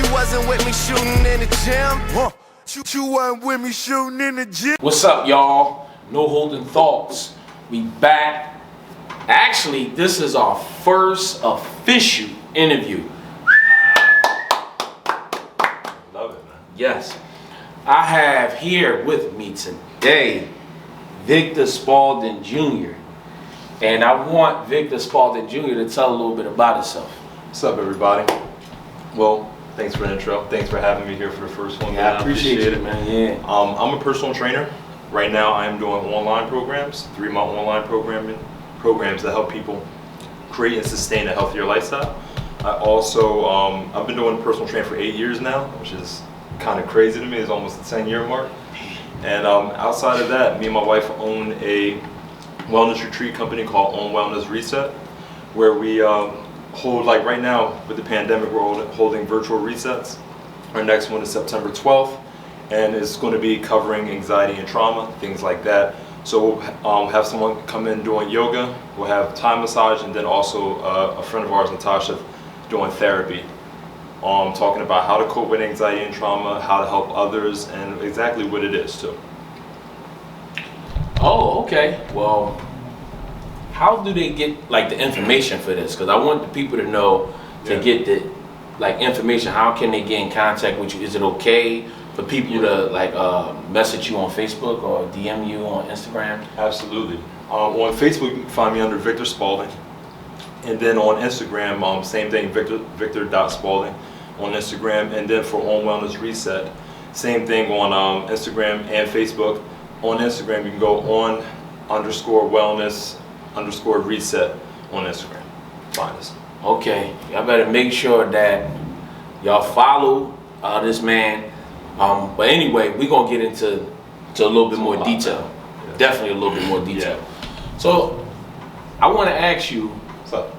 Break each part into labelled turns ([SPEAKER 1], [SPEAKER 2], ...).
[SPEAKER 1] you wasn't with me shooting in the gym. You weren't with me shooting in the gym.
[SPEAKER 2] What's up, y'all? No Holding Thoughts. We back. Actually, this is our first official interview.
[SPEAKER 3] Love it, man.
[SPEAKER 2] Yes. I have here with me today Victor Spaulding Jr. And I want Victor Spaulding Jr. to tell a little bit about himself.
[SPEAKER 3] What's up, everybody? Well, thanks for the intro. Thanks for having me here for the first one.
[SPEAKER 2] Yeah, I appreciate it, man. Yeah.
[SPEAKER 3] I'm a personal trainer. Right now, I am doing online programs, 3-month online programs that help people create and sustain a healthier lifestyle. I also, I've been doing personal training for 8 years now, which is kind of crazy to me. It's almost the 10-year mark. And outside of that, me and my wife own a wellness retreat company called On Wellness Reset, where we hold, like right now with the pandemic, we're holding virtual resets. Our next one is September 12th, and it's going to be covering anxiety and trauma, things like that. So we'll have someone come in doing yoga, we'll have Thai massage, and then also a friend of ours, Natasha, doing therapy. Talking about how to cope with anxiety and trauma, how to help others, and exactly what it is too.
[SPEAKER 2] Oh, okay. Well, how do they get like the information for this? Because I want the people to know to get the like information. How can they get in contact with you? Is it okay for people to like message you on Facebook or DM you on Instagram?
[SPEAKER 3] Absolutely. On Facebook, you can find me under Victor Spaulding, and then on Instagram, same thing, Victor.Spaulding on Instagram, and then for On Wellness Reset, same thing on Instagram and Facebook. On Instagram, you can go on_wellness_reset on Instagram. Find us.
[SPEAKER 2] Okay, y'all better make sure that y'all follow this man. But anyway, we're gonna get into a little bit more detail.
[SPEAKER 3] Yeah.
[SPEAKER 2] Definitely a little bit more detail. Yeah. So I want to ask you,
[SPEAKER 3] What's up?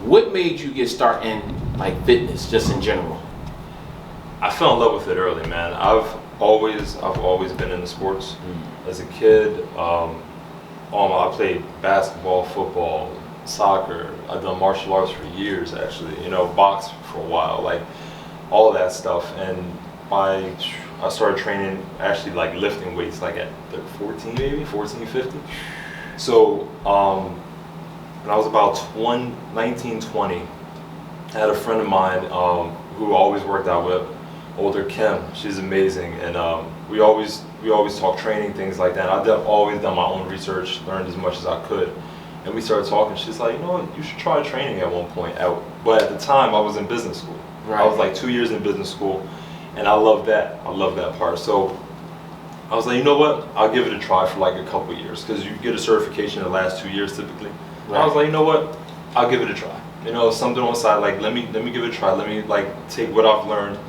[SPEAKER 2] what made you get started in like fitness, just in general?
[SPEAKER 3] I fell in love with it early, man. I've always been into sports. As a kid, I played basketball, football, soccer. I've done martial arts for years, actually. You know, boxed for a while, like all of that stuff. And I started training, actually like lifting weights, like at 14, 15. So when I was about 19, 20, I had a friend of mine who I always worked out with, older Kim. She's amazing, and we always talk training, things like that. I've always done my own research, learned as much as I could, and we started talking. She's like, you know what, you should try training at one point. But at the time, I was in business school. Right. I was like 2 years in business school, and I love that. I love that part. So I was like, you know what, I'll give it a try for like a couple of years, because you get a certification in the last 2 years typically. Right. I was like, you know what, I'll give it a try. You know, something on the side, like let me give it a try. Let me like take what I've learned,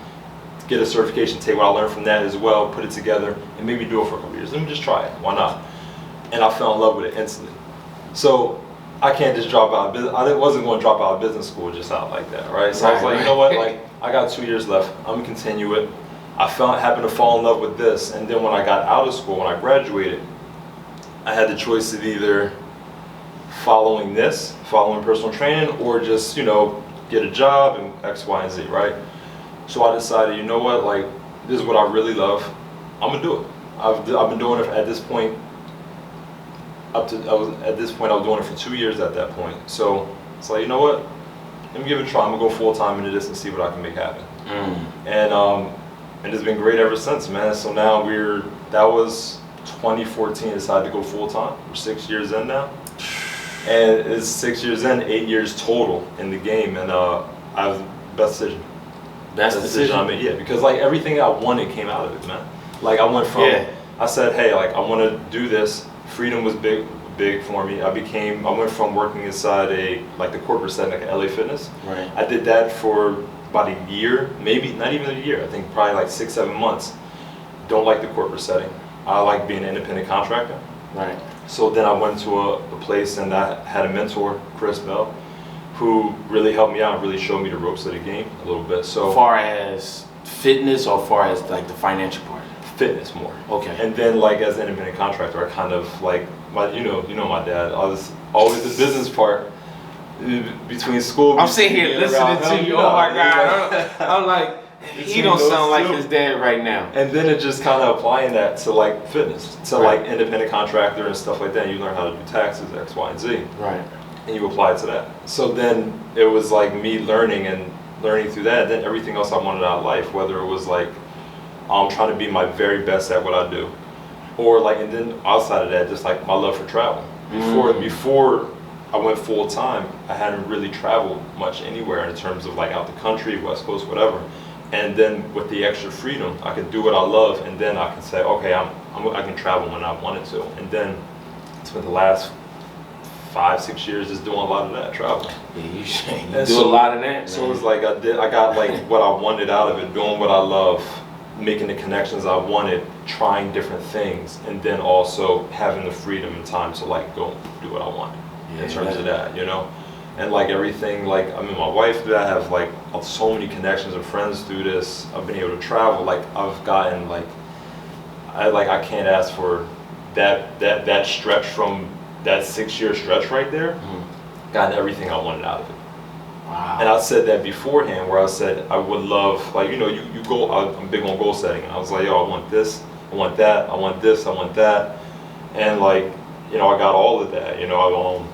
[SPEAKER 3] get a certification, take what I learned from that as well, put it together, and maybe do it for a couple of years. Let me just try it. Why not? And I fell in love with it instantly. So I can't just drop out of business. I wasn't going to drop out of business school just out like that, right? So I was like, you know what? Like, I got 2 years left. I'm gonna continue it. I happened to fall in love with this, and then when I got out of school, when I graduated, I had the choice of either following personal training, or just, you know, get a job and X, Y, and Z, right? So I decided, you know what, like, this is what I really love. I'm gonna do it. I've been doing it at this point. I was doing it for 2 years at that point. So it's like, you know what, let me give it a try. I'm gonna go full time into this and see what I can make happen. And it's been great ever since, man. So now that was 2014. Decided to go full time. We're 6 years in now, and it's 6 years in, 8 years total in the game, and I was best decision.
[SPEAKER 2] Best decision
[SPEAKER 3] I made, yeah, because like everything I wanted came out of it, man. Like I went from, I said, hey, like I want to do this. Freedom was big for me. I went from working inside the corporate setting, like LA Fitness.
[SPEAKER 2] Right.
[SPEAKER 3] I did that for about a year, maybe not even a year. I think probably like 6, 7 months. Don't like the corporate setting. I like being an independent contractor.
[SPEAKER 2] Right.
[SPEAKER 3] So then I went to a place, and I had a mentor, Chris Bell, who really helped me out, really showed me the ropes of the game a little bit. So
[SPEAKER 2] far as fitness, or far as like the financial part?
[SPEAKER 3] Fitness more.
[SPEAKER 2] Okay.
[SPEAKER 3] And then like as an independent contractor, I kind of like you know my dad. I was always the business part between school.
[SPEAKER 2] I'm sitting here listening to you. Oh my God! I'm like, he
[SPEAKER 3] Between
[SPEAKER 2] don't
[SPEAKER 3] those
[SPEAKER 2] sound like
[SPEAKER 3] two.
[SPEAKER 2] his dad right now.
[SPEAKER 3] And then it just kind of applying that to like fitness, to
[SPEAKER 2] Right.
[SPEAKER 3] like independent contractor and stuff like that. You learn how to do taxes, X, Y, and Z,
[SPEAKER 2] Right.
[SPEAKER 3] and you apply it to that. So then it was like me learning through that. Then everything else I wanted out of life, whether it was like trying to be my very best at what I do, or like, and then outside of that, just like my love for travel. Before I went full time, I hadn't really traveled much anywhere in terms of like out the country, West Coast, whatever. And then with the extra freedom, I can do what I love, and then I can say, okay, I can travel when I wanted to. And then spent the last 5-6 years just doing a lot of that travel.
[SPEAKER 2] Yeah, you
[SPEAKER 3] And
[SPEAKER 2] do a lot of that.
[SPEAKER 3] So
[SPEAKER 2] man.
[SPEAKER 3] it was like I got like what I wanted out of it, doing what I love, making the connections I wanted, trying different things, and then also having the freedom and time to like go do what I wanted in terms of that, you know. And like everything, like I mean, my wife, I have like so many connections and friends through this. I've been able to travel. Like I've gotten like I can't ask for that stretch from that 6-year stretch right there. Gotten everything I wanted out of it.
[SPEAKER 2] Wow.
[SPEAKER 3] And I said that beforehand, where I said I would love, like, you know, you go. I'm big on goal setting. I was like, yo, I want this, I want that, I want this, I want that, and like, you know, I got all of that. You know,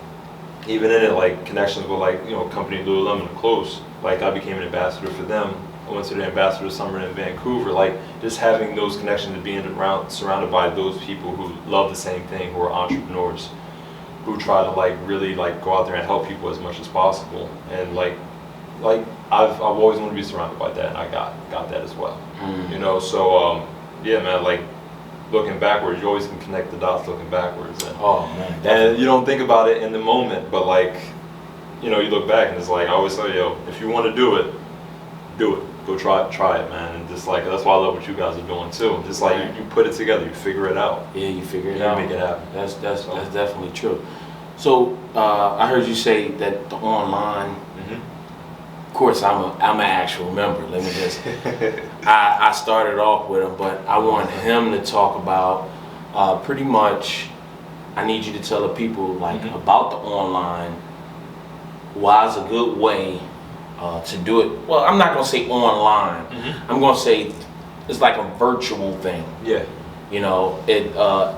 [SPEAKER 3] even in it, like connections with like, you know, company Lululemon and clothes. Like I became an ambassador for them. I went to the ambassador summer in Vancouver. Like just having those connections and being surrounded by those people who love the same thing, who are entrepreneurs, who try to like really like go out there and help people as much as possible. And like I've always wanted to be surrounded by that, and I got that as well. You know, so yeah, man, like looking backwards, you always can connect the dots looking backwards. And,
[SPEAKER 2] Oh man.
[SPEAKER 3] and you don't think about it in the moment, but like, you know, you look back and it's like I always say, yo, if you want to do it, do it. Go try it, man. And just like that's why I love what you guys are doing too. Just like you put it together, you figure it out.
[SPEAKER 2] Yeah, you figure it
[SPEAKER 3] You
[SPEAKER 2] out.
[SPEAKER 3] make it happen.
[SPEAKER 2] That's definitely true. So I heard you say that the online. Of course, I'm an actual member. Let me just. I started off with him, but I want him to talk about pretty much. I need you to tell the people like about the online. Why is a good way to do it? Well, I'm not gonna say online. I'm gonna say it's like a virtual thing.
[SPEAKER 3] Yeah.
[SPEAKER 2] You know,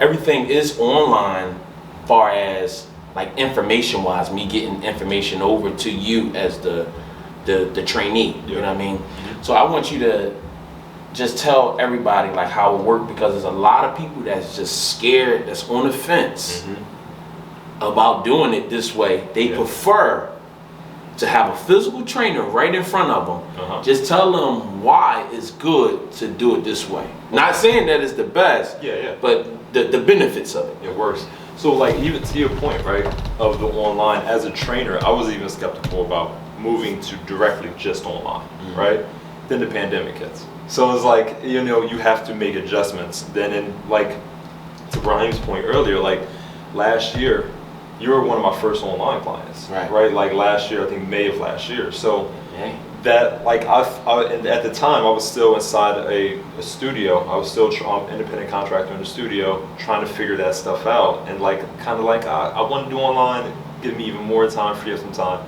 [SPEAKER 2] everything is online, far as like information wise. Me getting information over to you as the trainee. You know what I mean? So I want you to just tell everybody like how it works, because there's a lot of people that's just scared, that's on the fence about doing it this way. They prefer to have a physical trainer right in front of them. Just tell them why it's good to do it this way. Not saying that it's the best, but the benefits of it.
[SPEAKER 3] It works. So like even to your point, right, of the online, as a trainer, I was even skeptical about moving to directly just online, right? Then the pandemic hits. So it's like, you know, you have to make adjustments. Then in like, to Brahim's point earlier, like last year, you were one of my first online clients, right? Like last year, I think May of last year. So that like and at the time I was still inside a studio. I was still independent contractor in the studio, trying to figure that stuff out. And like kind of like I want to do online, give me even more time, free up some time.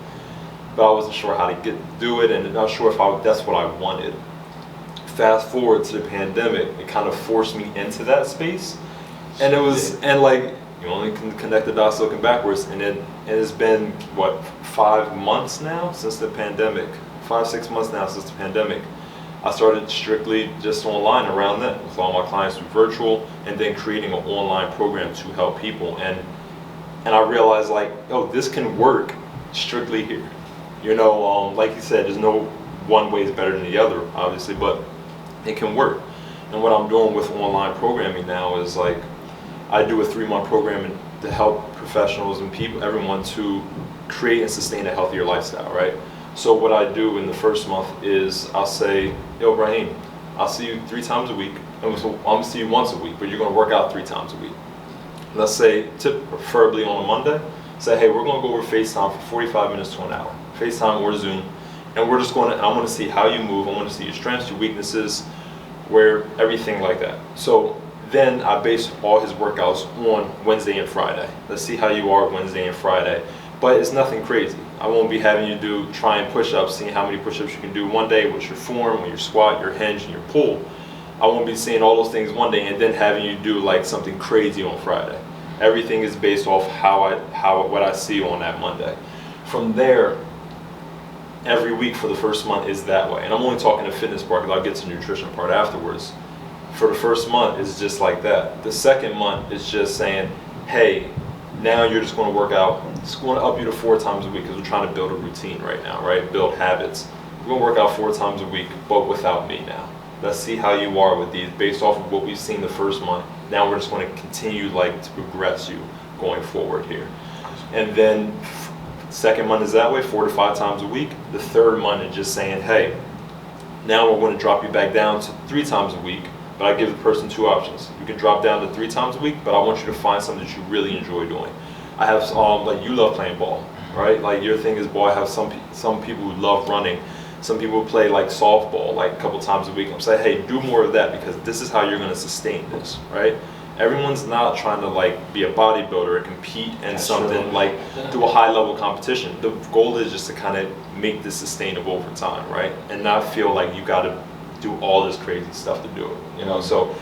[SPEAKER 3] But I wasn't sure how to do it, and not sure if that's what I wanted. Fast forward to the pandemic, it kind of forced me into that space, and it was and like you only can connect the dots looking backwards, and it has been what 5 months now since the pandemic, 5-6 months now since the pandemic. I started strictly just online around that, with all my clients through virtual, and then creating an online program to help people, and I realized like, oh, this can work strictly here. You know, like you said, there's no one way is better than the other, obviously, but it can work. And what I'm doing with online programming now is like, I do a 3-month program to help professionals and people, everyone, to create and sustain a healthier lifestyle, right? So what I do in the first month is I'll say, yo, Brahim, I'll see you 3 times a week. And so I'm gonna see you once a week, but you're gonna work out 3 times a week. Let's say, preferably on a Monday, say, hey, we're gonna go over FaceTime for 45 minutes to an hour. FaceTime or Zoom, and we're just going to, I want to see how you move, I want to see your strengths, your weaknesses, where everything like that. So then I base all his workouts on Wednesday and Friday. Let's see how you are Wednesday and Friday, but it's nothing crazy. I won't be having you do trying push-ups, seeing how many push-ups you can do one day, what's your form, your squat, your hinge, and your pull. I won't be seeing all those things one day and then having you do like something crazy on Friday. Everything is based off what I see on that Monday. From there, every week for the first month is that way. And I'm only talking the fitness part because I'll get to the nutrition part afterwards. For the first month, it's just like that. The second month is just saying, hey, now you're just going to work out. It's going to up you to 4 times a week because we're trying to build a routine right now, right? Build habits. We're going to work out 4 times a week, but without me now. Let's see how you are with these based off of what we've seen the first month. Now we're just going to continue like to progress you going forward here. And then second month is that way, 4 to 5 times a week. The third month is just saying, hey, now we're going to drop you back down to 3 times a week, but I give the person 2 options. You can drop down to 3 times a week, but I want you to find something that you really enjoy doing. I have like you love playing ball, right? Like your thing is ball. I have some people who love running. Some people play like softball like a couple times a week. I'm saying, hey, do more of that because this is how you're going to sustain this, right? Everyone's not trying to like be a bodybuilder or compete in something like do a high level competition. The goal is just to kind of make this sustainable over time, right? And not feel like you got to do all this crazy stuff to do it, you know? So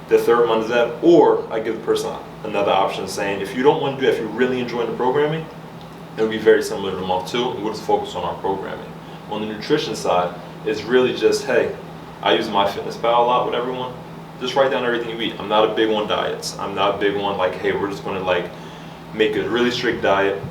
[SPEAKER 3] the third month is that, or I give the person another option saying, if you don't want to do it, if you're really enjoying the programming, it would be very similar to month 2, and we'll just focus on our programming. On the nutrition side, it's really just, hey, I use MyFitnessPal a lot with everyone. Just write down everything you eat. I'm not a big on diets. I'm not a big on like, hey, we're just going to like make a really strict diet.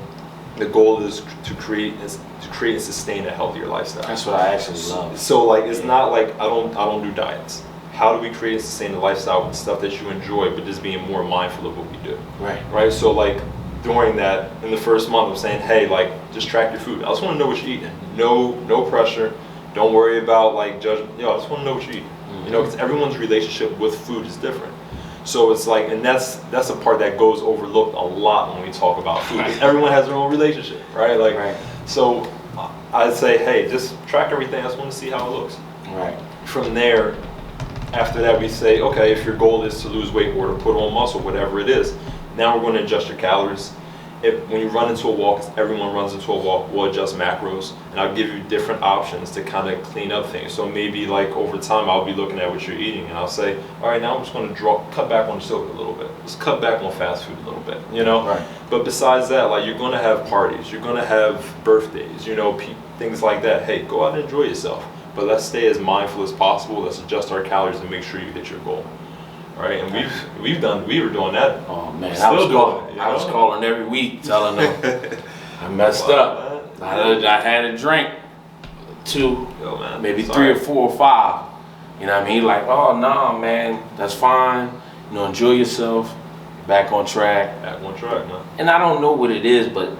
[SPEAKER 3] The goal is to create and sustain a healthier lifestyle.
[SPEAKER 2] That's what I actually love.
[SPEAKER 3] So like, it's not like I don't do diets. How do we create and sustain a lifestyle with stuff that you enjoy, but just being more mindful of what we do? Right. So like during that, in the first month, I'm saying, hey, like just track your food. I just want to know what you're eating. No pressure. Don't worry about like judgment. I just want to know what you're eating. You know, because everyone's relationship with food is different. So it's like, and that's a part that goes overlooked a lot when we talk about food. Everyone has their own relationship, right? Like, so I'd say, hey, just track everything. I just want to see how it looks.
[SPEAKER 2] Right.
[SPEAKER 3] From there, after that, we say, okay, if your goal is to lose weight or to put on muscle, whatever it is, now we're going to adjust your calories. When you run into a wall, because everyone runs into a wall, we'll adjust macros, and I'll give you different options to kind of clean up things. So maybe like over time, I'll be looking at what you're eating, and I'll say, all right, now I'm just going to cut back on sugar a little bit. Let's cut back on fast food a little bit, you know?
[SPEAKER 2] Right.
[SPEAKER 3] But besides that, like you're going to have parties, you're going to have birthdays, you know, things like that. Hey, go out and enjoy yourself. But let's stay as mindful as possible. Let's adjust our calories and make sure you hit your goal. Right, and we were doing that.
[SPEAKER 2] Oh man,
[SPEAKER 3] I
[SPEAKER 2] was calling every week telling them I messed up. I had a drink, 2, maybe 3 or 4 or 5. You know what I mean? Like, oh no, man, that's fine. You know, enjoy yourself. Back on track.
[SPEAKER 3] Back on track, man.
[SPEAKER 2] And I don't know what it is, but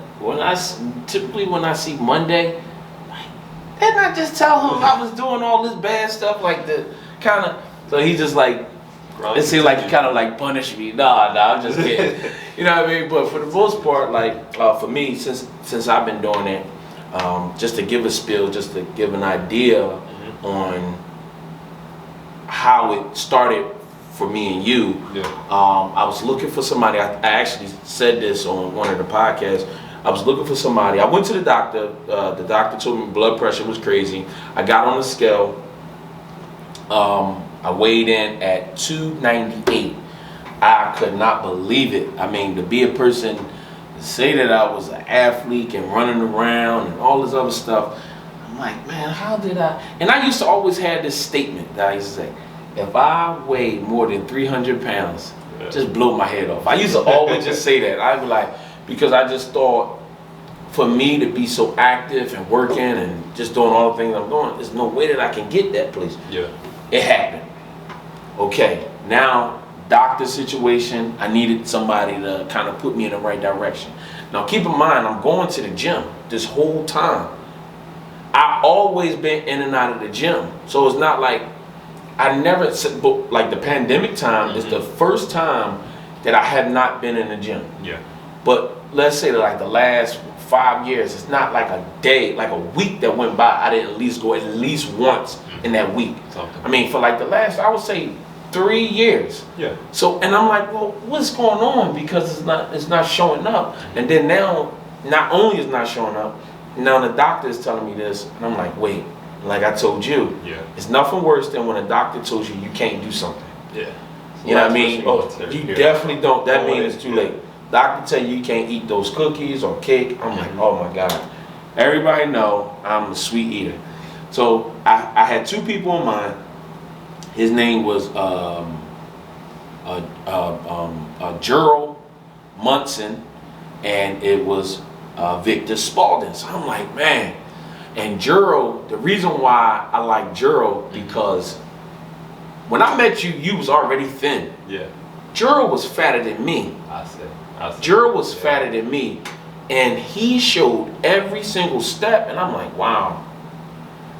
[SPEAKER 2] typically when I see Monday, didn't I just tell him I was doing all this bad stuff like the kind of? So he just like. It seemed like you kind of like punish me. Nah, I'm just kidding. You know what I mean? But for the most part, like for me, since I've been doing it, just to give a spiel, just to give an idea on how it started for me and you. Yeah. I was looking for somebody. I actually said this on one of the podcasts. I was looking for somebody. I went to the doctor. The doctor told me blood pressure was crazy. I got on the scale. I weighed in at 298. I could not believe it. I mean, to be a person, to say that I was an athlete and running around and all this other stuff, I'm like, man, how did I? And I used to always have this statement that I used to say, if I weigh more than 300 pounds, just blow my head off. I used to always just say that. I'd be like, because I just thought, for me to be so active and working and just doing all the things I'm doing, there's no way that I can get that place.
[SPEAKER 3] Yeah.
[SPEAKER 2] It happened. Okay, now doctor situation, I needed somebody to kind of put me in the right direction. Now keep in mind, I'm going to the gym this whole time. I always been in and out of the gym. So it's not like, I never, like the pandemic time is the first time that I have not been in the gym.
[SPEAKER 3] Yeah.
[SPEAKER 2] But let's say that like the last 5 years, it's not like a day, like a week that went by, I didn't at least go at least once in that week. I mean, for like the last, I would say 3 years.
[SPEAKER 3] Yeah.
[SPEAKER 2] So, and I'm like, well, what's going on? Because it's not showing up. And then now, not only is not showing up, Now the doctor is telling me this, and I'm like, wait, like I told you,
[SPEAKER 3] Yeah.
[SPEAKER 2] it's nothing worse than when a doctor tells you can't do something.
[SPEAKER 3] Yeah.
[SPEAKER 2] You know what I mean? Oh, you definitely don't. That means it's too late. Doctor tell you can't eat those cookies or cake. I'm like, oh my God. Everybody know I'm a sweet eater. So I had two people in mind. His name was Gerald Munson, and it was Victor Spaulding. So I'm like, man. And Gerald, the reason why I like Gerald, because when I met you, you was already thin.
[SPEAKER 3] Yeah.
[SPEAKER 2] Gerald was fatter than me.
[SPEAKER 3] I see.
[SPEAKER 2] Gerald was fatter than me, and he showed every single step, and I'm like, wow.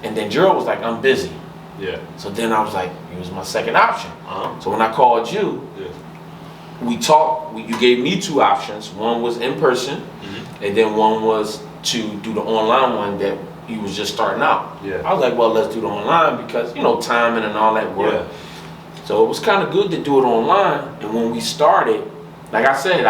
[SPEAKER 2] And then Gerald was like, I'm busy.
[SPEAKER 3] Yeah.
[SPEAKER 2] So then I was like, he was my second option.
[SPEAKER 3] Uh-huh.
[SPEAKER 2] So when I called you, we talked. You gave me two options. One was in person, and then one was to do the online one that he was just starting out.
[SPEAKER 3] Yeah.
[SPEAKER 2] I was like, well, let's do the online because, you know, timing and all that work.
[SPEAKER 3] Yeah.
[SPEAKER 2] So it was kind of good to do it online. And when we started, like I said,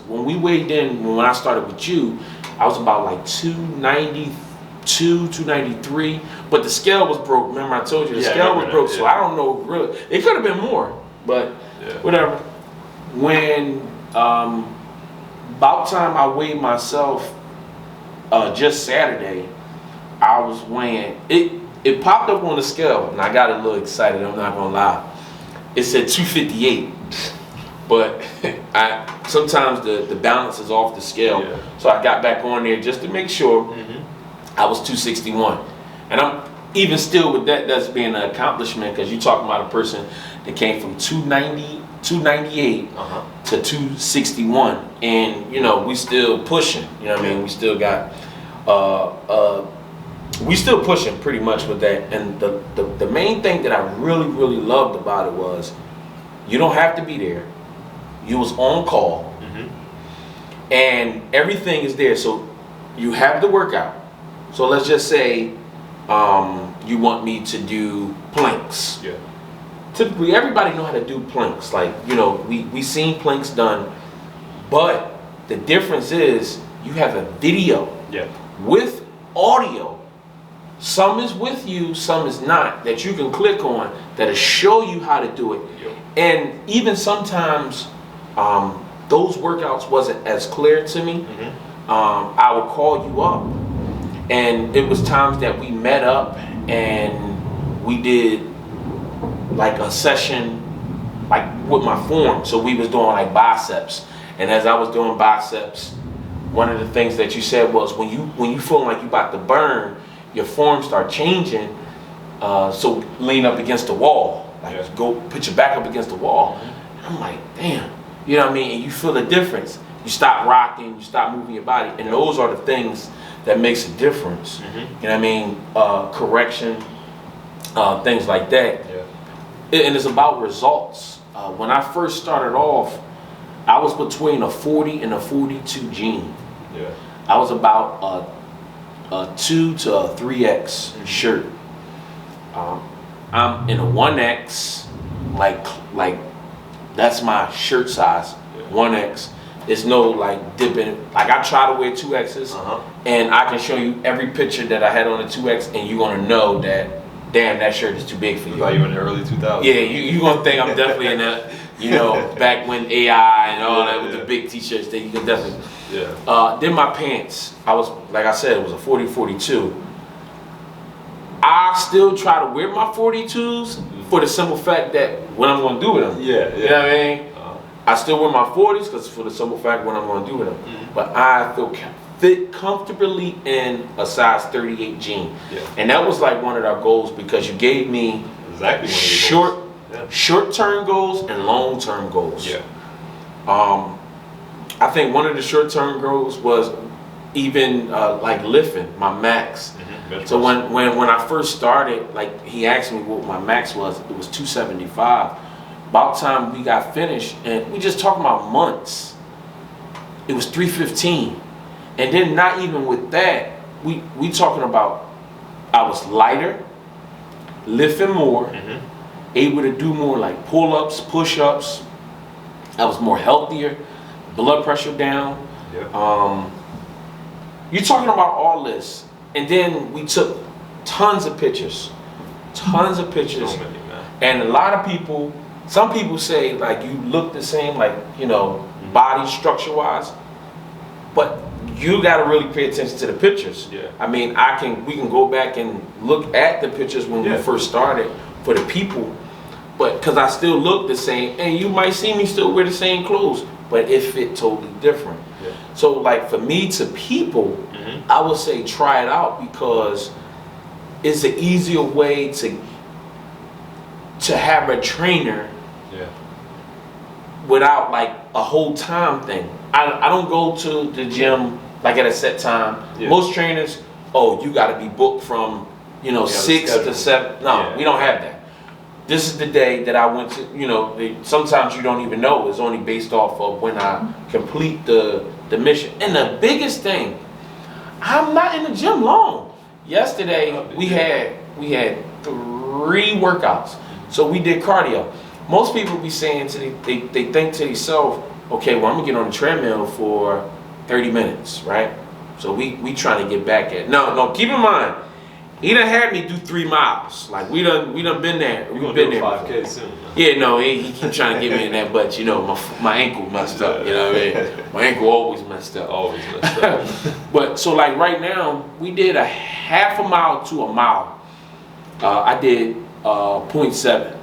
[SPEAKER 2] when we weighed in, when I started with you, I was about like 292, 293. But the scale was broke. Remember I told you the scale was broke, so I don't know really. It could have been more, but whatever. When about time I weighed myself just Saturday, I was weighing it popped up on the scale and I got a little excited, I'm not gonna lie. It said 258. But sometimes the balance is off the scale. So I got back on there just to make sure I was 261. And I'm even still with that, that's being an accomplishment because you're talking about a person that came from 298 to 261. And, you know, we still pushing. You know what I mean? We still got, we still pushing pretty much with that. And the main thing that I really, really loved about it was you don't have to be there. You was on call. And everything is there. So you have the workout. So let's just say you want me to do planks.
[SPEAKER 3] Yeah.
[SPEAKER 2] Typically, everybody know how to do planks. Like, you know, we seen planks done, but the difference is you have a video with audio. Some is with you, some is not, that you can click on that'll show you how to do it. And even sometimes those workouts wasn't as clear to me. I would call you up, and it was times that we met up and we did like a session like with my form. So we was doing like biceps, and as I was doing biceps, one of the things that you said was when you feel like you about to burn, your form start changing. So lean up against the wall, like go put your back up against the wall. I'm like, damn, you know what I mean? And you feel the difference. You stop rocking, you stop moving your body, and those are the things that makes a difference. You know what I mean? Correction, things like that. And it's about results. When I first started off, I was between a 40 and a 42 jean. I was about a 2 to a 3X shirt. I'm in a 1X, like that's my shirt size, 1X. It's no like dipping. Like I try to wear 2X's, and I can show you every picture that I had on the 2X, and you're gonna know that, damn, that shirt is too big for you.
[SPEAKER 3] Thought you were in the early 2000s.
[SPEAKER 2] Yeah, you gonna think I'm definitely in that. You know, back when AI and all that with the big T-shirts, that you can definitely. Then my pants, I was, like I said, it was a 40-42. I still try to wear my 42s for the simple fact that what I'm gonna do with them. You know what I mean? I still wear my 40s because for the simple fact what I'm gonna do with them. But I fit comfortably in a size 38 jean. And that was like one of our goals because you gave me short-term goals and long-term goals. I think one of the short-term goals was even like lifting my max. So when I first started, like he asked me what my max was, it was 275. About time we got finished, and we just talking about months, it was 315. And then not even with that, we talking about I was lighter, lifting more, able to do more like pull-ups, push-ups. I was more healthier, blood pressure down. you're talking about all this, and then we took tons of pictures. So many, man. And a lot of people, some people say like you look the same, like, you know, body structure wise, but you got to really pay attention to the pictures.
[SPEAKER 3] Yeah.
[SPEAKER 2] I mean, we can go back and look at the pictures when we first started for the people, but because I still look the same, and you might see me still wear the same clothes, but it fit totally different. Yeah. So like for me to people, I would say try it out, because it's an easier way to have a trainer without like a whole time thing. I don't go to the gym like at a set time. Most trainers, you got to be booked from 6 to 7. No, we don't have that. This is the day that I went to. Sometimes you don't even know. It's only based off of when I complete the mission. And the biggest thing, I'm not in the gym long. Yesterday we had 3 workouts. So we did cardio. Most people be saying they think to themselves, okay, well, I'm gonna get on the treadmill for 30 minutes, right? So we trying to get back at. No, keep in mind, he done had me do 3 miles. Like we done been there. We've been there
[SPEAKER 3] 5K soon.
[SPEAKER 2] Yeah, no, he keep trying to get me in that, but my ankle messed up. You know what I mean? My ankle always messed up.
[SPEAKER 3] Always messed up.
[SPEAKER 2] But so like right now, we did a half a mile to a mile. I did 0.7.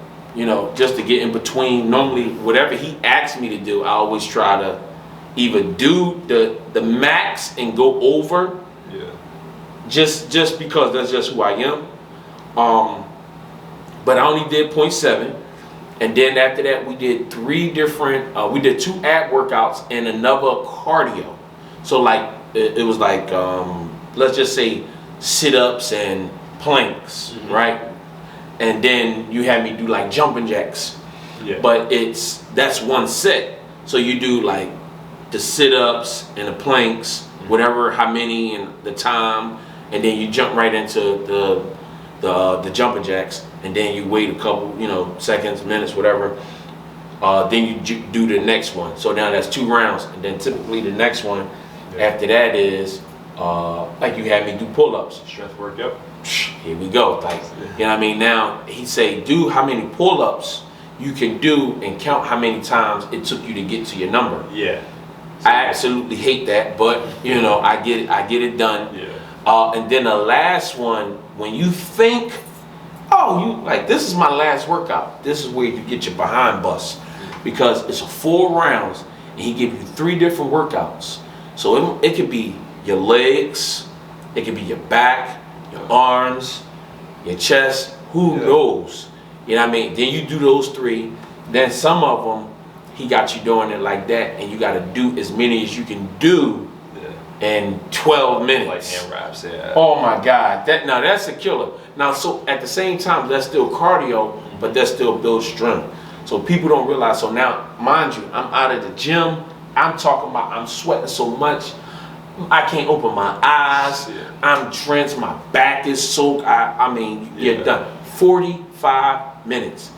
[SPEAKER 2] Just to get in between. Normally, whatever he asked me to do, I always try to either do the max and go over. Yeah. Just because that's just who I am. But I only did 0.7, and then after that we did 3 different. We did 2 ab workouts and another cardio. So like it was like let's just say sit-ups and planks, right? And then you had me do like jumping jacks. Yeah. But that's one set. So you do like the sit-ups and the planks, whatever, how many and the time, and then you jump right into the jumping jacks, and then you wait a couple, seconds, minutes, whatever. Then you do the next one. So now that's 2 rounds, and then typically the next one after that is like you had me do pull-ups.
[SPEAKER 3] Strength work, yep.
[SPEAKER 2] Here we go. Like, you know what I mean? Now he say do how many pull-ups you can do and count how many times it took you to get to your number. Yeah. I absolutely hate that, but I get it done. Yeah. And then the last one, when you think, this is my last workout, this is where you get your behind bust, because it's a 4 rounds and he give you 3 different workouts. So it could be your legs, it could be your back, your arms, your chest, who knows? You know what I mean? Then you do those 3. Then some of them, he got you doing it like that, and you got to do as many as you can do in 12 minutes.
[SPEAKER 3] Like hand wraps, yeah.
[SPEAKER 2] Oh my God, that's a killer. Now, so at the same time, that's still cardio, but that still builds strength. So people don't realize. So now, mind you, I'm out of the gym. I'm talking about I'm sweating so much. I can't open my eyes. Yeah. I'm drenched. My back is soaked. You're done. 45 minutes.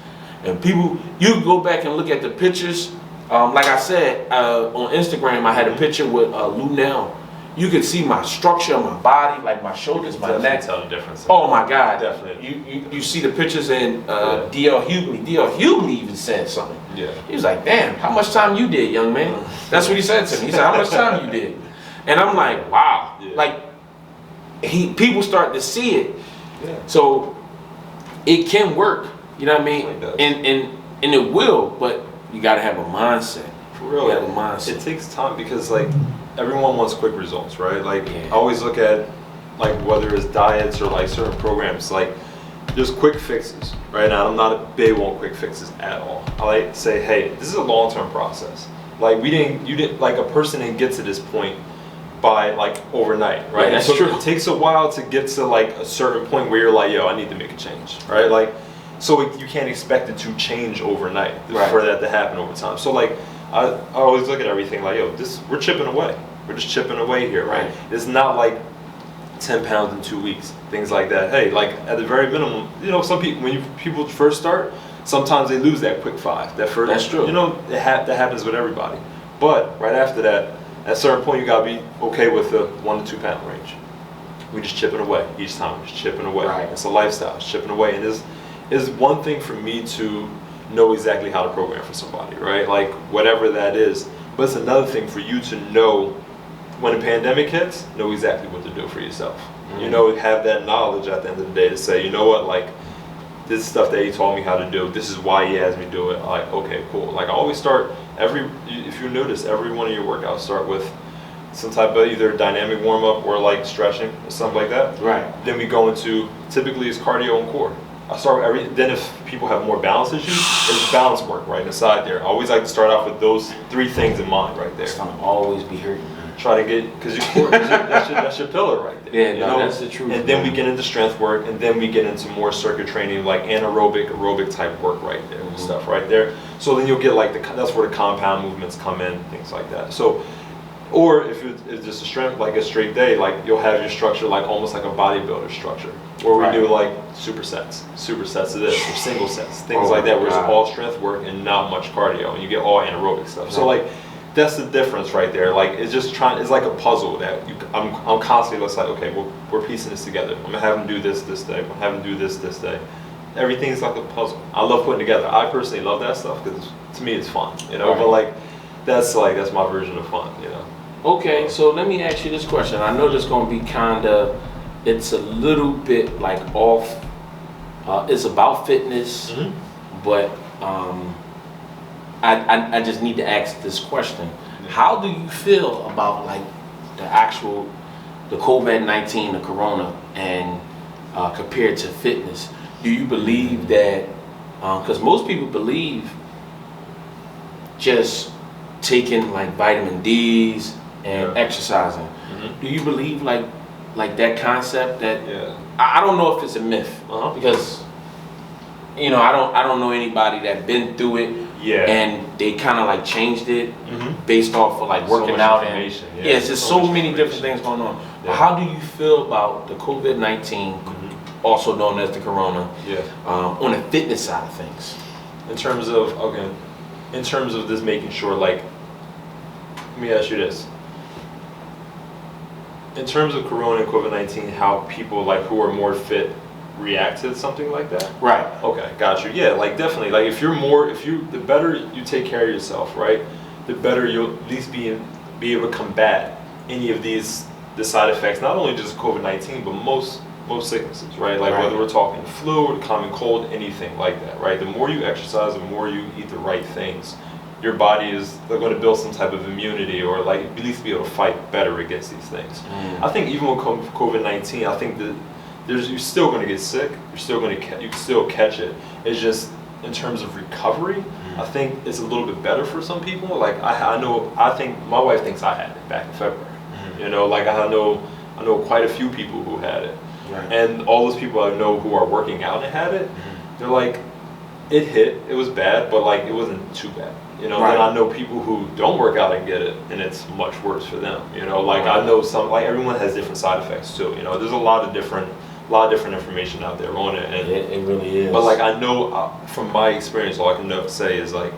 [SPEAKER 2] And people, you can go back and look at the pictures. Like I said, on Instagram, I had a picture with Lunel. You could see my structure of my body, like my shoulders, my neck.
[SPEAKER 3] Tell the difference.
[SPEAKER 2] Oh my God.
[SPEAKER 3] Definitely.
[SPEAKER 2] You see the pictures, and D.L. Hughley. D.L. Hughley even said something. Yeah. He was like, damn, how much time you did, young man? That's what he said to me. He said, how much time you did? And I'm like, wow. Yeah. Like, people start to see it. Yeah. So it can work. You know what I mean? And it will, but you gotta have a mindset.
[SPEAKER 3] For real.
[SPEAKER 2] You gotta have a mindset.
[SPEAKER 3] It takes time, because like everyone wants quick results, right? Like I always look at like whether it's diets or like certain programs, like there's quick fixes, right? Now I'm not a big on quick fixes at all. I like to say, hey, this is a long-term process. Like a person didn't get to this point by like overnight, right?
[SPEAKER 2] Yeah, that's true.
[SPEAKER 3] It takes a while to get to like a certain point where you're like, yo, I need to make a change, right? Like, so you can't expect it to change overnight for that to happen over time. So like, I always look at everything like, yo, we're chipping away. We're just chipping away here, right? It's not like 10 pounds in 2 weeks, things like that. Hey, like at the very minimum, some people, when people first start, sometimes they lose that quick 5. That first,
[SPEAKER 2] that's true.
[SPEAKER 3] That happens with everybody. But right after that, At a certain point, you gotta be okay with the 1 to 2 pound range. We just chipping away each time, just chipping away.
[SPEAKER 2] Right.
[SPEAKER 3] It's a lifestyle, it's chipping away, and is one thing for me to know exactly how to program for somebody, right? Like whatever that is. But it's another thing for you to know when a pandemic hits, know exactly what to do for yourself. You know, have that knowledge at the end of the day to say, you know what, like this stuff that he taught me how to do, this is why he has me do it. Like, okay, cool. Like I always start if you notice, every one of your workouts start with some type of either dynamic warm up or like stretching or something like that.
[SPEAKER 2] Right.
[SPEAKER 3] Then we go into, typically it's cardio and core. I start with then if people have more balance issues, it's balance work right inside there. I always like to start off with those 3 things in mind right there.
[SPEAKER 2] It's gonna always be hurting, man.
[SPEAKER 3] Try to get, because your core, that's your pillar right there.
[SPEAKER 2] Yeah,
[SPEAKER 3] you
[SPEAKER 2] no,
[SPEAKER 3] know?
[SPEAKER 2] that's the truth.
[SPEAKER 3] And then
[SPEAKER 2] man.
[SPEAKER 3] we get into strength work, and then we get into more circuit training, like aerobic type work right there and stuff right there. So then you'll get like that's where the compound movements come in, things like that. So, or if it's just a strength, like a straight day, like you'll have your structure like almost like a bodybuilder structure, where we do like supersets of this, or single sets, things like that, where it's all strength work and not much cardio, and you get all anaerobic stuff. So like, that's the difference right there. Like it's just it's like a puzzle that I'm constantly just like, okay, we're piecing this together. I'm gonna have him do this day. I'm gonna have him do this day. Everything's like a puzzle. I love putting together. I personally love that stuff because to me it's fun, you know. But like that's my version of fun, you know.
[SPEAKER 2] Okay, so let me ask you this question. I know this gonna be it's a little bit like off. It's about fitness, but I just need to ask this question. How do you feel about like the COVID-19, the corona, and compared to fitness? Do you believe that, because most people believe just taking like vitamin D's and exercising. Do you believe like that concept that, I don't know if it's a myth, because you know, I don't know anybody that been through it. And they kind of like changed it based off of like working out and it's just so many different things going on. But how do you feel about the COVID-19, also known as the corona, on the fitness side of things?
[SPEAKER 3] In terms of this, making sure, like, let me ask you this. In terms of corona and COVID-19, how people like who are more fit react to something like that?
[SPEAKER 2] Right.
[SPEAKER 3] Okay, got you. Yeah, like definitely. Like the better you take care of yourself, right? The better you'll at least be able to combat any of the side effects, not only just COVID-19, but most sicknesses, right? Like whether we're talking flu or the common cold, anything like that, right? The more you exercise, the more you eat the right things, your body they're going to build some type of immunity, or like at least be able to fight better against these things. I think even with COVID-19, I think that you're still going to get sick. You can still catch it. It's just in terms of recovery, I think it's a little bit better for some people. Like I think my wife thinks I had it back in February. You know, like I know quite a few people who had it, and all those people I know who are working out and had it, they're like, it hit. It was bad, but like it wasn't too bad. You know, then I know people who don't work out and get it, and it's much worse for them. You know, like I know like everyone has different side effects too. You know, there's a lot of different information out there on it, and
[SPEAKER 2] it really is.
[SPEAKER 3] But like I know from my experience, all I can say is like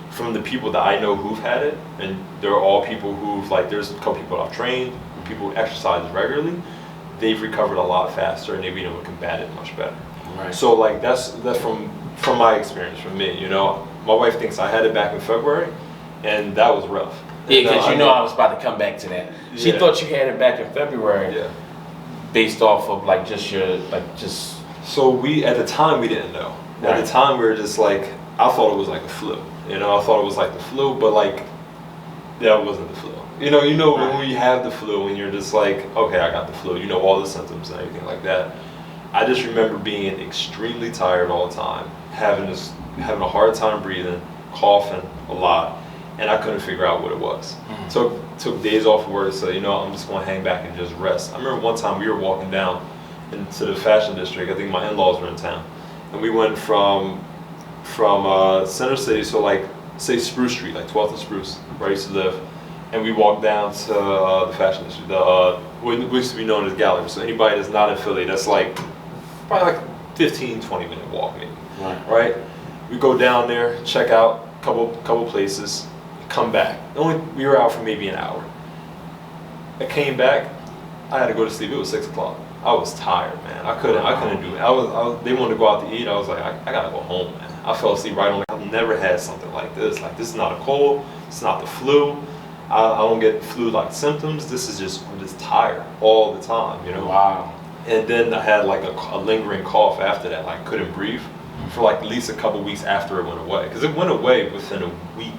[SPEAKER 3] from the people that I know who've had it, and they're all people who've like there's a couple people I've trained, people who exercise regularly, they've recovered a lot faster and they've been able to combat it much better. Right. So like that's from my experience, from me. You know, my wife thinks I had it back in February, and that was rough.
[SPEAKER 2] Yeah, because I was about to come back to that. She thought you had it back in February. Yeah. Based off of like just so at the time we didn't know. At the time we were just like, I thought it was like a flu. You know, I thought it was like the flu, but like that wasn't the flu. You know when you have the flu and you're just like, okay, I got the flu. You know all the symptoms and everything like that. I just remember being extremely tired all the time, having a hard time breathing, coughing a lot, and I couldn't figure out what it was. Took days off of work, so you know I'm just going to hang back and just rest. I remember one time we were walking down into the fashion district. I think my in-laws were in town, and we went from Center City, so like say Spruce Street, like 12th and Spruce, where I used to live, and we walked down to the fashion district, what used to be known as Gallery. So anybody that's not in Philly, that's like probably like 15-20 minute walk maybe. Right? We go down there, check out a couple places, come back. We were out for maybe an hour.
[SPEAKER 3] I came back, I had to go to sleep. It was 6 o'clock. I was tired, man. I couldn't do it. They wanted to go out to eat. I was like, I gotta go home, man. I fell asleep right on. I've never had something like this. Like, this is not a cold. It's not the flu. I don't get flu-like symptoms. This is just, I'm just tired all the time, you know?
[SPEAKER 2] Wow.
[SPEAKER 3] And then I had like a lingering cough after that. Like, couldn't breathe for like at least a couple weeks after it went away. Because it went away within a week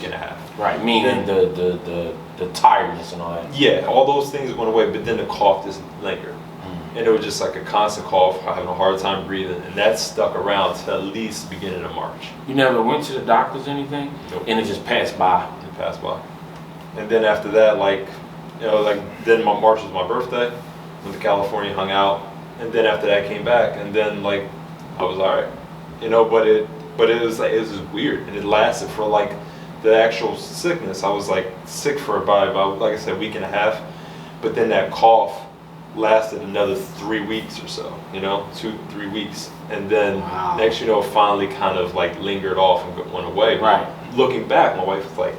[SPEAKER 3] and a half.
[SPEAKER 2] Right, meaning the tiredness and all that.
[SPEAKER 3] Yeah, all those things went away, but then the cough just lingered. And it was just like a constant cough, having a hard time breathing, and that stuck around to at least the beginning of March.
[SPEAKER 2] You never went to the doctors or anything?
[SPEAKER 3] Nope.
[SPEAKER 2] And it just passed by?
[SPEAKER 3] It passed by. And then after that, like, you know, like, then March was my birthday, went to California, hung out, and then after that came back, and then like, I was all right. You know, but it was like, it was just weird, and it lasted for like, the actual sickness, I was like sick for about, like I said, a week and a half, but then that cough lasted another 3 weeks or so, you know, 2-3 weeks, and then next, you know, finally kind of like lingered off and went away.
[SPEAKER 2] Right.
[SPEAKER 3] Looking back, my wife was like,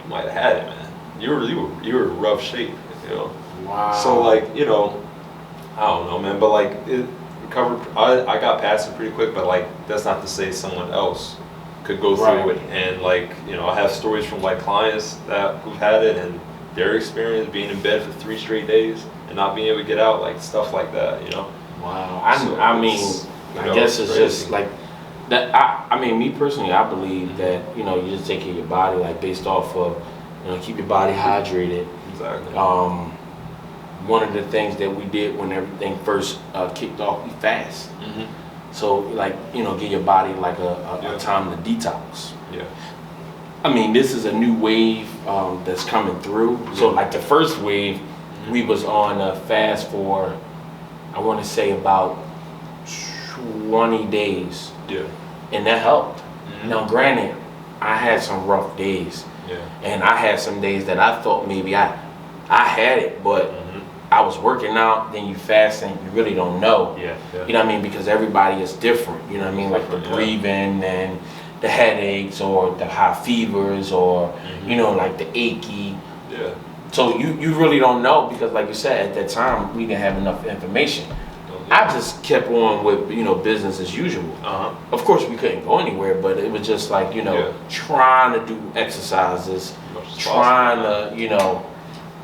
[SPEAKER 3] "You might have had it, man. You were in rough shape, you know."
[SPEAKER 2] Wow.
[SPEAKER 3] So like, you know, I don't know, man, but like it recovered. I got past it pretty quick, but like that's not to say someone else could go through it. And like, you know, I have stories from like clients who've had it and their experience being in bed for 3 straight days and not being able to get out, like stuff like that, you know.
[SPEAKER 2] Wow. I mean, I guess it's
[SPEAKER 3] crazy.
[SPEAKER 2] just like that. I mean, me personally, I believe that, you know, you just take care of your body, like based off of, you know, keep your body hydrated.
[SPEAKER 3] Exactly.
[SPEAKER 2] One of the things that we did when everything first kicked off, we fast. So like, you know, give your body like a time to detox.
[SPEAKER 3] Yeah.
[SPEAKER 2] I mean, this is a new wave that's coming through. So like the first wave, we was on a fast for, I want to say about 20 days.
[SPEAKER 3] Yeah.
[SPEAKER 2] And that helped. Now granted, I had some rough days.
[SPEAKER 3] Yeah.
[SPEAKER 2] And I had some days that I thought maybe I had it, but I was working out, then you fasting, you really don't know.
[SPEAKER 3] Yeah.
[SPEAKER 2] You know what I mean? Because everybody is different. You know what I mean? Like the breathing and the headaches or the high fevers or, you know, like the achy.
[SPEAKER 3] Yeah.
[SPEAKER 2] So you really don't know because like you said, at that time, we didn't have enough information. I just kept on with, you know, business as usual. Of course, we couldn't go anywhere, but it was just like, you know, trying to do exercises, trying to, you know,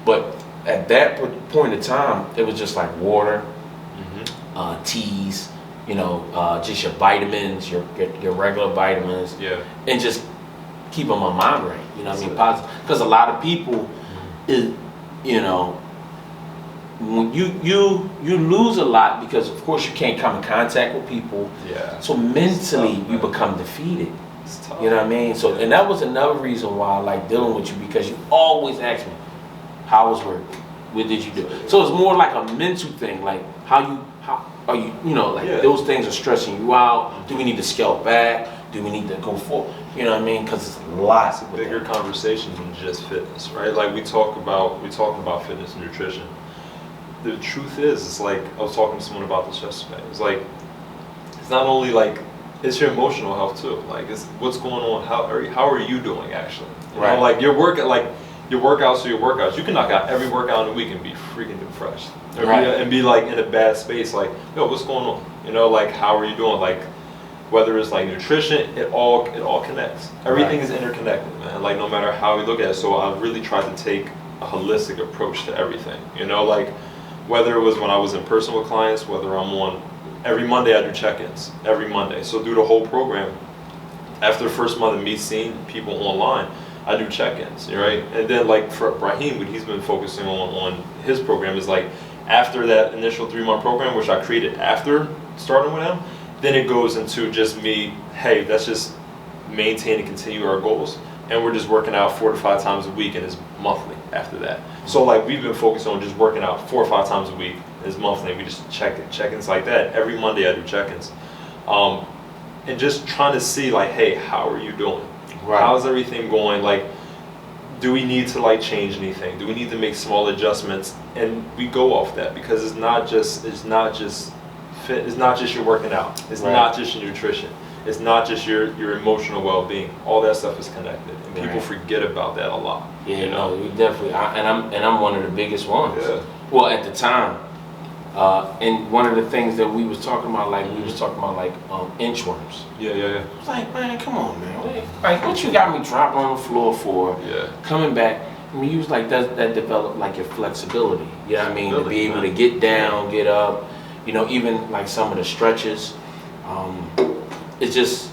[SPEAKER 2] but at that point in time, it was just like water, teas, you know, just your vitamins, your regular vitamins, and just keeping my mind right. You know what I mean? Positive. Because a lot of people, is, you know, when you lose a lot because of course you can't come in contact with people. Yeah. So mentally you become defeated. It's tough. You know what I mean? So and that was another reason why I like dealing with you because you always ask me, how was work? What did you do? So it's more like a mental thing, like how are you, you know, like those things are stressing you out. Do we need to scale back? Do we need to go forward? You know what I mean? Because it's lots of
[SPEAKER 3] bigger conversations than just fitness, right? Like we talk about fitness and nutrition. The truth is, it's like I was talking to someone about this yesterday. It's like it's not only like it's your emotional health too. Like it's what's going on. How are you doing actually? You know, like your workouts are your workouts. You can knock out every workout in a week and be freaking depressed, and be like in a bad space. Like, yo, what's going on? You know, like how are you doing? Like whether it's like nutrition, it all connects. Everything is interconnected, man. Like no matter how we look at it. So I've really tried to take a holistic approach to everything. You know, like whether it was when I was in person with clients, whether I'm on every Monday I do check-ins every Monday. So do the whole program. After the first month of me seeing people online, I do check-ins, right? And then like for Brahim, what he's been focusing on his program is like after that initial 3-month program, which I created after starting with him, then it goes into just me, hey, let's just maintain and continue our goals. And we're just working out 4 to 5 times a week and it's monthly after that. So like we've been focused on just working out 4 or 5 times a week. It's monthly. We just check-ins like that. Every Monday I do check-ins. And just trying to see like, hey, how are you doing? How's everything going? Like, do we need to like change anything? Do we need to make small adjustments? And we go off that because it's not just your working out. It's not just your nutrition. it's not just your emotional well-being. All that stuff is connected, and people
[SPEAKER 2] Right.
[SPEAKER 3] forget about that a lot.
[SPEAKER 2] Yeah,
[SPEAKER 3] you know.
[SPEAKER 2] no, we definitely. I'm one of the biggest ones.
[SPEAKER 3] Yeah.
[SPEAKER 2] Well, at the time, and one of the things that we was talking about, like we was talking about, like inchworms.
[SPEAKER 3] Yeah.
[SPEAKER 2] I was like, man, come on, man. Like, what you got me dropping on the floor for?
[SPEAKER 3] Yeah.
[SPEAKER 2] Coming back. I mean, you was like, that developed like your flexibility. You know what I mean? To be able to get down, get up. You know, even like some of the stretches. It's just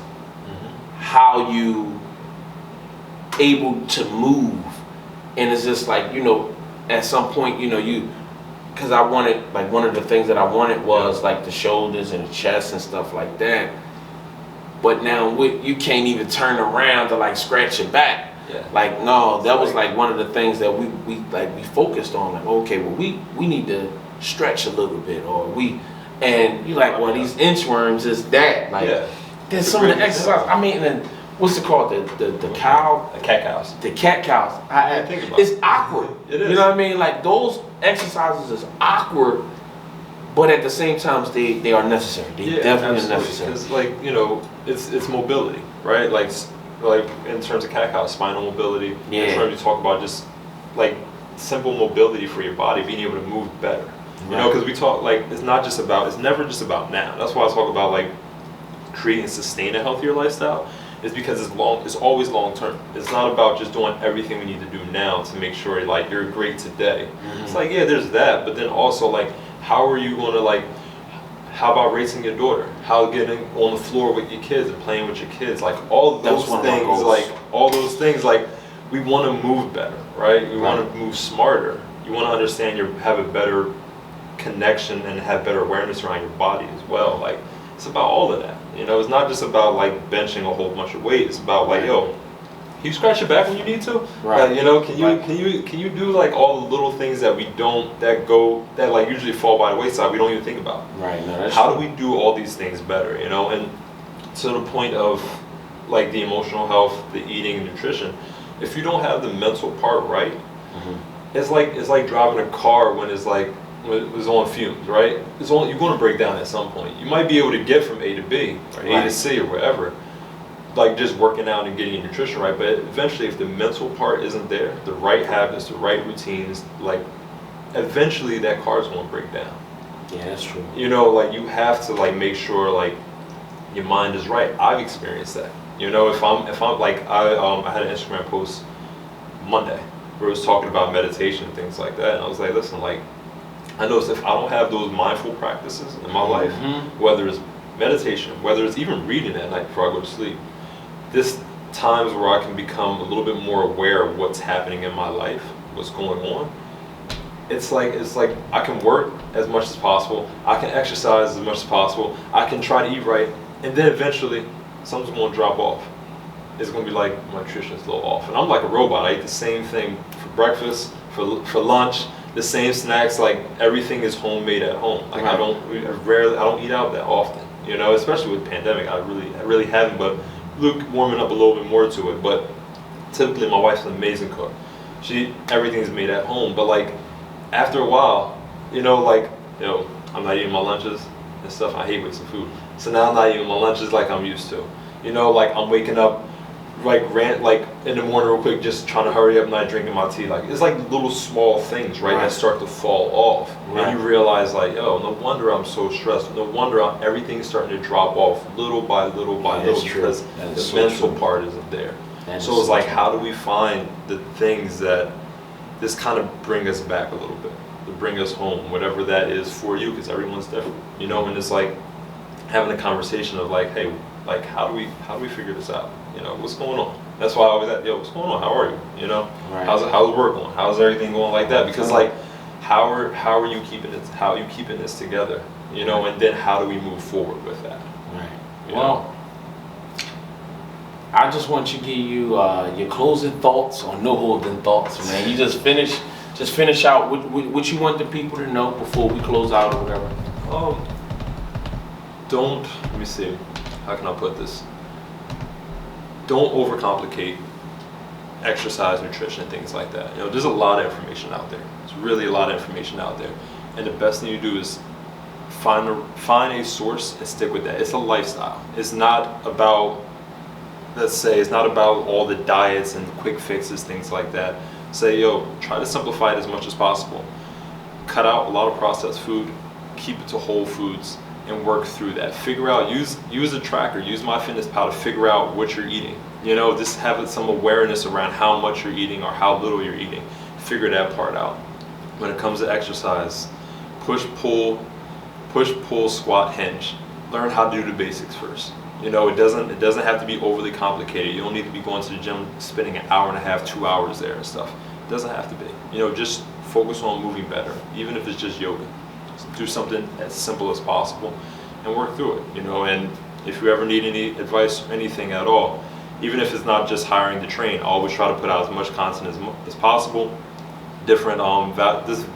[SPEAKER 2] how you able to move, and it's just like, you know, at some point, you know, because I wanted, like, one of the things that I wanted was like the shoulders and the chest and stuff like that. But now you can't even turn around to like scratch your back.
[SPEAKER 3] Yeah.
[SPEAKER 2] Like, no, that was like one of the things that we focused on. Like, okay, well, we need to stretch a little bit, and you're like, well, these inchworms is that. Like, there's some of the exercise. I mean, and what's it called? The cow?
[SPEAKER 3] The cat cows.
[SPEAKER 2] The cat cows.
[SPEAKER 3] I think about
[SPEAKER 2] it's awkward.
[SPEAKER 3] It is.
[SPEAKER 2] You know what I mean? Like, those exercises is awkward, but at the same time, they are necessary. They definitely are necessary.
[SPEAKER 3] Because, like, you know, it's mobility, right? Like in terms of cat cows, spinal mobility.
[SPEAKER 2] Yeah.
[SPEAKER 3] In terms you talk about just like simple mobility for your body, being able to move better. You know, because we talk, like, it's never just about now. That's why I talk about, like, creating and sustain a healthier lifestyle. Is because it's always long term. It's not about just doing everything we need to do now to make sure, like, you're great today. It's like, yeah, there's that, but then also, like, how are you going to, like, how about raising your daughter? How getting on the floor with your kids and playing with your kids? Like, all those things, like, we want to move better, right? We want to move smarter. You want to understand have a better connection and have better awareness around your body as well. Like, it's about all of that. You know, it's not just about like benching a whole bunch of weight. It's about like, yo, can you scratch your back when you need to?
[SPEAKER 2] Right.
[SPEAKER 3] Like, you know, can you do like all the little things that that like usually fall by the wayside, we don't even think about.
[SPEAKER 2] Right. No, that's
[SPEAKER 3] How
[SPEAKER 2] true.
[SPEAKER 3] do we do all these things better? You know, and to the point of like the emotional health, the eating, and nutrition. If you don't have the mental part right, it's like driving a car when it's on fumes, right? You're going to break down at some point. You might be able to get from A to B or A to C or wherever, like just working out and getting your nutrition right. But eventually, if the mental part isn't there, the right habits, the right routines, like eventually that car is going to break down.
[SPEAKER 2] Yeah, that's true.
[SPEAKER 3] You know, like you have to like make sure like your mind is right. I've experienced that. You know, if I'm like I had an Instagram post Monday where it was talking about meditation and things like that, and I was like, listen, like, I noticed if I don't have those mindful practices in my life, whether it's meditation, whether it's even reading at night before I go to sleep, this times where I can become a little bit more aware of what's happening in my life, what's going on. It's like I can work as much as possible, I can exercise as much as possible, I can try to eat right, and then eventually something's going to drop off. It's going to be like my nutrition is a little off, and I'm like a robot. I eat the same thing for breakfast, for lunch, the same snacks. Like everything is homemade at home. Like I don't eat out that often. You know, especially with pandemic, I really haven't. But Luke warming up a little bit more to it. But typically, my wife's an amazing cook. Everything's made at home. But like after a while, you know, like, you know, I'm not eating my lunches and stuff. I hate wasting food. So now I'm not eating my lunches like I'm used to. You know, like I'm waking up like in the morning real quick, just trying to hurry up, not drinking my tea. Like it's like little small things, right, that start to fall off. And you realize like, oh, no wonder I'm so stressed. No wonder everything's starting to drop off little by little by little because the mental part isn't there. So it's like, how do we find the things that just kind of bring us back a little bit, to bring us home, whatever that is for you, because everyone's different, you know. And it's like having a conversation of like, hey, like how do we figure this out? You know, what's going on? That's why I always ask, yo, what's going on? How are you? You know, how's work going? How's everything going like that? Because like, how are you keeping it? How are you keeping this together? You know, and then how do we move forward with that?
[SPEAKER 2] Right. Well, I just want you to give you your closing thoughts or no holding thoughts, man. You just finish out what you want the people to know before we close out or whatever.
[SPEAKER 3] Let me see, how can I put this? Don't overcomplicate exercise, nutrition, and things like that. You know, there's a lot of information out there. There's really a lot of information out there. And the best thing you do is find a source and stick with that. It's a lifestyle. It's not about, let's say, it's not about all the diets and quick fixes, things like that. Say, yo, try to simplify it as much as possible. Cut out a lot of processed food, keep it to whole foods, and work through that. Figure out, use a tracker, use MyFitnessPal to figure out what you're eating. You know, just have some awareness around how much you're eating or how little you're eating. Figure that part out. When it comes to exercise, push, pull, squat, hinge. Learn how to do the basics first. You know, it doesn't have to be overly complicated. You don't need to be going to the gym, spending an hour and a half, 2 hours there and stuff. It doesn't have to be. You know, just focus on moving better, even if it's just yoga. Just do something as simple as possible and work through it. You know, and if you ever need any advice or anything at all, even if it's not just hiring to train, I always try to put out as much content as possible. Different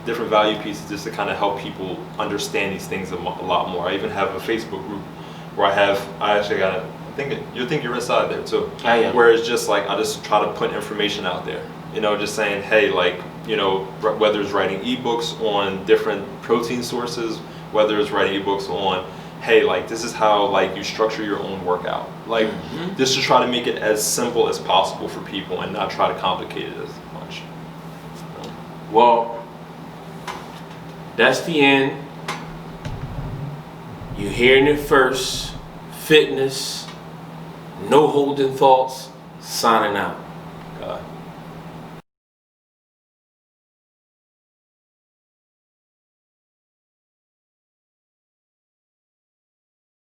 [SPEAKER 3] different value pieces just to kind of help people understand these things a lot more. I even have a Facebook group where I actually got you'll think you're inside there too. Where it's just like I just try to put information out there. You know, just saying, hey, like, you know, whether it's writing ebooks on different protein sources, whether it's writing ebooks on, hey, like, this is how, like, you structure your own workout. Like, just to try to make it as simple as possible for people and not try to complicate it as much.
[SPEAKER 2] Well, that's the end. You're hearing it first. Fitness, no holding thoughts, signing out.